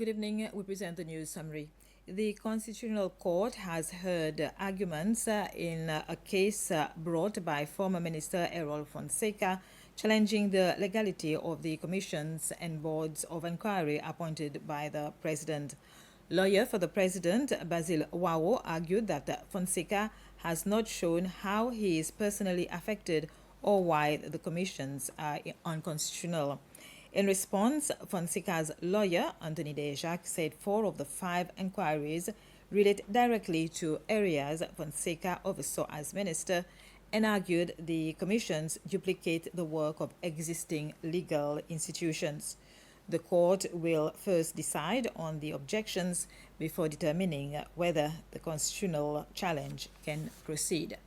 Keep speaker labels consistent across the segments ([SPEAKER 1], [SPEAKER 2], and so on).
[SPEAKER 1] Good evening. We present the news summary. The Constitutional Court has heard arguments in a case brought by former Minister Errol Fonseca challenging the legality of the commissions and boards of inquiry appointed by the President. Lawyer for the President, Basil Wawo, argued that Fonseca has not shown how he is personally affected or why the commissions are unconstitutional. In response, Fonseca's lawyer, Anthony Dejac, said 4 of the 5 inquiries relate directly to areas Fonseca oversaw as minister and argued the commissions duplicate the work of existing legal institutions. The court will first decide on the objections before determining whether the constitutional challenge can proceed.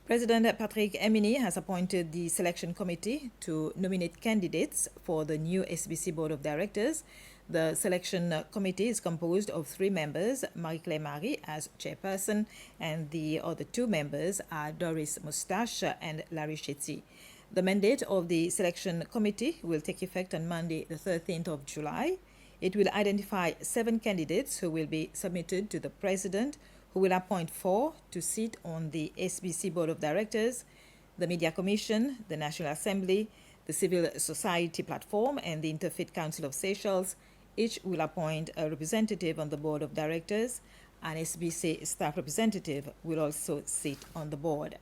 [SPEAKER 1] President Patrick Emini has appointed the selection committee to nominate candidates for the new SBC Board of Directors. The selection committee is composed of 3 members, Marie-Claire Marie as chairperson, and the other 2 members are Doris Moustache and Larry Shetty. The mandate of the selection committee will take effect on Monday, the 13th of July. It will identify 7 candidates who will be submitted to the President, who will appoint 4 to sit on the SBC Board of Directors, the Media Commission, the National Assembly, the Civil Society Platform, and the Interfaith Council of Seychelles. Each will appoint a representative on the Board of Directors. An SBC staff representative will also sit on the board.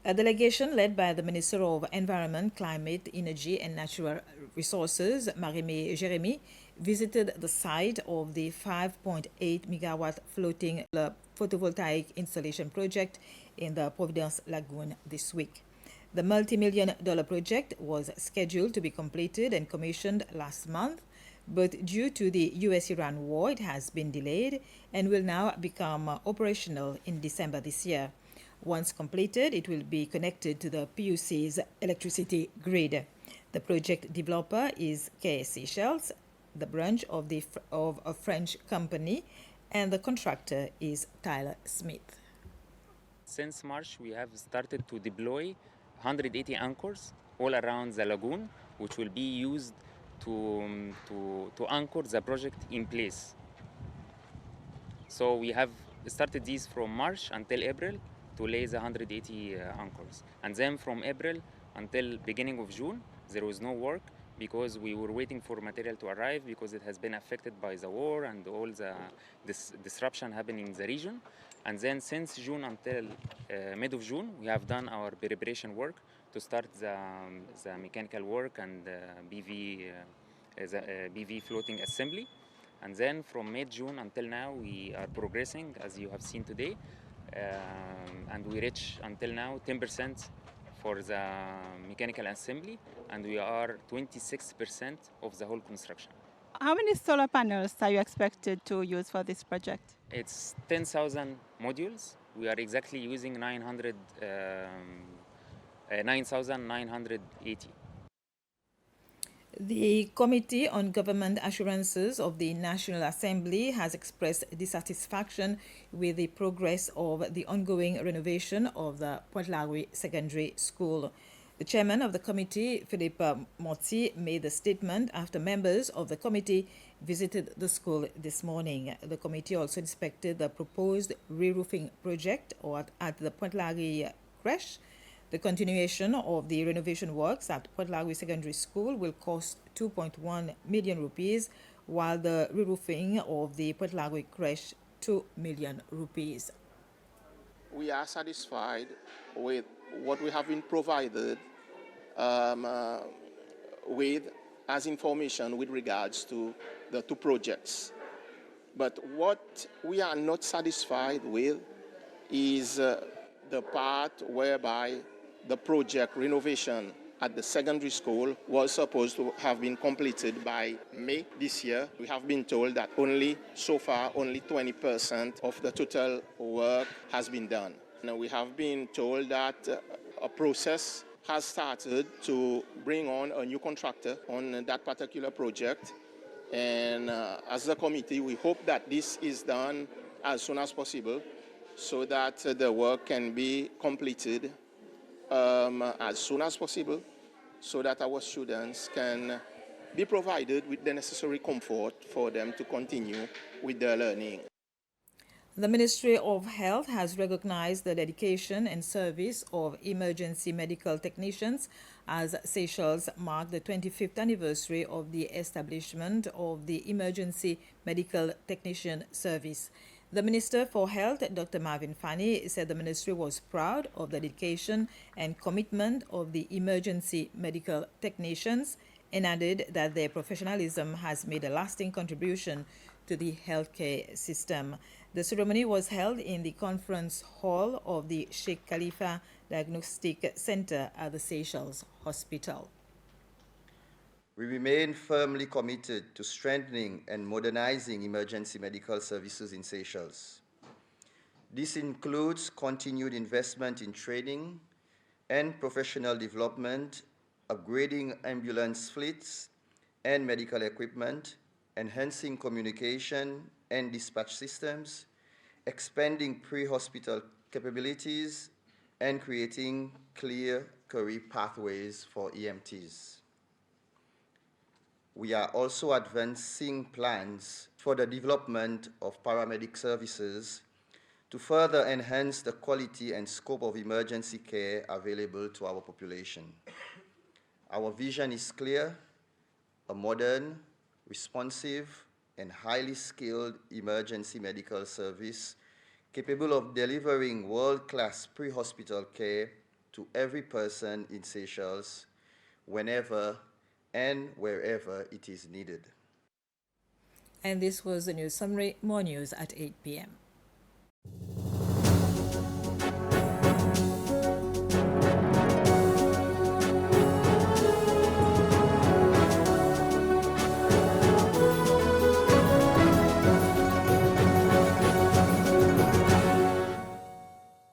[SPEAKER 1] A delegation led by the Minister of Environment, Climate, Energy and Natural Resources, Marie-Mé Jérémy, visited the site of the 5.8 megawatt floating photovoltaic installation project in the Providence Lagoon this week. The multi-million-dollar project was scheduled to be completed and commissioned last month, but due to the US-Iran war, it has been delayed and will now become operational in December this year. Once completed, it will be connected to the PUC's electricity grid. The project developer is KS Seychelles, the branch of a French company, and the contractor is Tyler Smith.
[SPEAKER 2] Since March, we have started to deploy 180 anchors all around the lagoon, which will be used to anchor the project in place. So we have started these from March until April to lay the 180 anchors. And then from April until beginning of June, there was no work because we were waiting for material to arrive because it has been affected by the war and all this disruption happening in the region. And then since June until mid of June, we have done our preparation work to start the mechanical work and BV floating assembly. And then from mid-June until now, we are progressing, as you have seen today. And we reach until now 10% for the mechanical assembly, and we are 26% of the whole construction.
[SPEAKER 3] How many solar panels are you expected to use for this project?
[SPEAKER 2] It's 10,000 modules. We are exactly using 9,980.
[SPEAKER 1] The Committee on Government Assurances of the National Assembly has expressed dissatisfaction with the progress of the ongoing renovation of the Pointe-Larouille Secondary School. The chairman of the committee, Philippe Morty, made the statement after members of the committee visited the school this morning. The committee also inspected the proposed re-roofing project at the Pointe-Larouille creche. The continuation of the renovation works at Pointe-Larouille Secondary School will cost 2.1 million rupees, while the re-roofing of the Pointe-Larouille creche 2 million rupees.
[SPEAKER 4] We are satisfied with what we have been provided with as information with regards to the 2 projects. But what we are not satisfied with is the part whereby the project renovation at the secondary school was supposed to have been completed by May this year. We have been told that so far only 20% of the total work has been done. Now we have been told that a process has started to bring on a new contractor on that particular project. And as a committee, we hope that this is done as soon as possible so that the work can be completed as soon as possible so that our students can be provided with the necessary comfort for them to continue with their learning.
[SPEAKER 1] The Ministry of Health has recognized the dedication and service of emergency medical technicians as Seychelles marked the 25th anniversary of the establishment of the Emergency Medical Technician Service. The Minister for Health, Dr. Marvin Fanny, said the ministry was proud of the dedication and commitment of the emergency medical technicians and added that their professionalism has made a lasting contribution to the healthcare system. The ceremony was held in the conference hall of the Sheikh Khalifa Diagnostic Center at the Seychelles Hospital.
[SPEAKER 5] We remain firmly committed to strengthening and modernizing emergency medical services in Seychelles. This includes continued investment in training and professional development, upgrading ambulance fleets and medical equipment, enhancing communication and dispatch systems, expanding pre-hospital capabilities, and creating clear career pathways for EMTs. We are also advancing plans for the development of paramedic services to further enhance the quality and scope of emergency care available to our population. Our vision is clear: a modern, responsive, and highly skilled emergency medical service capable of delivering world-class pre-hospital care to every person in Seychelles whenever and wherever it is needed.
[SPEAKER 1] And this was the news summary. More news at 8 p.m.